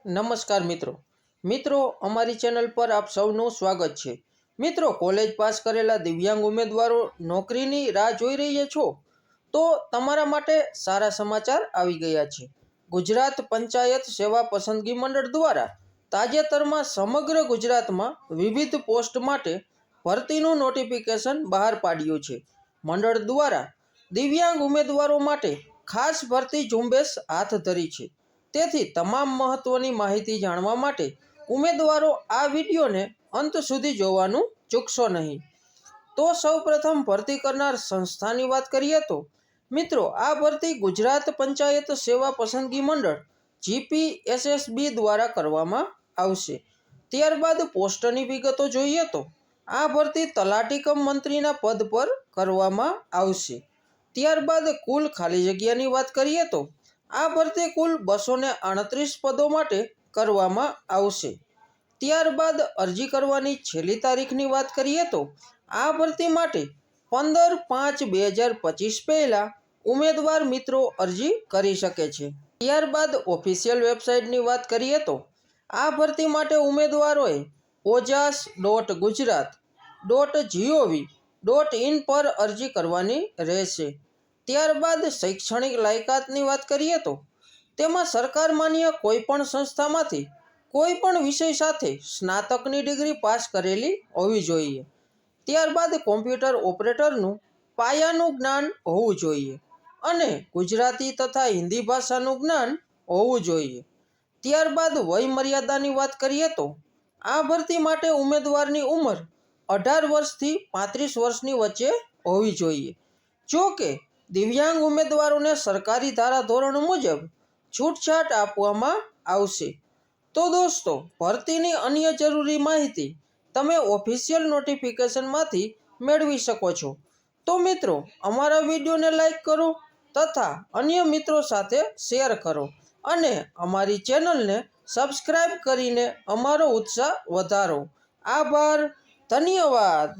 નમસ્કાર મિત્રો અમારી ચેનલ પર આપ સૌનું સ્વાગત છે। મિત્રો, કોલેજ પાસ કરેલા દિવ્યાંગ ઉમેદવારો નોકરીની રાહ જોઈ રહ્યા છો તો તમારા માટે સારા સમાચાર આવી ગયા છે। ગુજરાત પંચાયત સેવા પસંદગી મંડળ દ્વારા તાજેતરમાં સમગ્ર ગુજરાતમાં વિવિધ પોસ્ટ માટે ભરતીનું નોટિફિકેશન બહાર પાડ્યું છે। મંડળ દ્વારા દિવ્યાંગ ઉમેદવારો માટે ખાસ ભરતી ઝુંબેશ હાથ ધરી છે। તેથી તમામ મહત્વની માહિતી જાણવા માટે ઉમેદવારો આ વિડીયોને અંત સુધી જોવાનું ચૂકશો નહીં। તો સૌપ્રથમ ભરતી કરનાર સંસ્થાની વાત કરીએ તો મિત્રો, આ ભરતી ગુજરાત પંચાયત સેવા પસંદગી મંડળ GPSSB દ્વારા કરવામાં આવશે। ત્યારબાદ પોસ્ટની વિગતો જોઈએ તો આ ભરતી તલાટી કમ મંત્રીના પદ પર કરવામાં આવશે। ત્યારબાદ કુલ ખાલી જગ્યાની વાત કરીએ તો આ ભરતી કુલ 238 પદો માટે કરવામાં આવશે। ત્યારબાદ અરજી કરવાની છેલ્લી તારીખની વાત કરીએ તો આ ભરતી માટે 15/5/2025 પહેલાં ઉમેદવાર મિત્રો અરજી કરી શકે છે। ત્યારબાદ ઓફિશિયલ વેબસાઇટની વાત કરીએ તો આ ભરતી માટે ઉમેદવારોએ ojas.gujarat.gov.in પર અરજી કરવાની રહેશે। ત્યારબાદ શૈક્ષણિક લાયકાતની વાત કરીએ તો તેમાં સરકાર માન્ય કોઈપણ સંસ્થામાંથી કોઈપણ વિષય સાથે સ્નાતકની ડિગ્રી પાસ કરેલી હોવી જોઈએ। ત્યારબાદ કોમ્પ્યુટર ઓપરેટરનું પાયાનું જ્ઞાન હોવું જોઈએ અને ગુજરાતી તથા હિન્દી ભાષાનું જ્ઞાન હોવું જોઈએ। ત્યારબાદ વય મર્યાદાની વાત કરીએ તો આ ભરતી માટે ઉમેદવારની ઉંમર 18 વર્ષથી 35 વર્ષની વચ્ચે હોવી જોઈએ। જો કે દિવ્યાંગ ઉમેદવારોને સરકારી ધારાધોરણ મુજબ છૂટછાટ આપવામાં આવશે। તો દોસ્તો, ભરતીની અન્ય જરૂરી માહિતી તમે ઓફિશિયલ નોટિફિકેશનમાંથી મેળવી શકો છો। તો મિત્રો, અમારા વિડીયોને લાઈક કરો તથા અન્ય મિત્રો સાથે શેર કરો અને અમારી ચેનલને સબસ્ક્રાઈબ કરીને અમારો ઉત્સાહ વધારો। આભાર, ધન્યવાદ।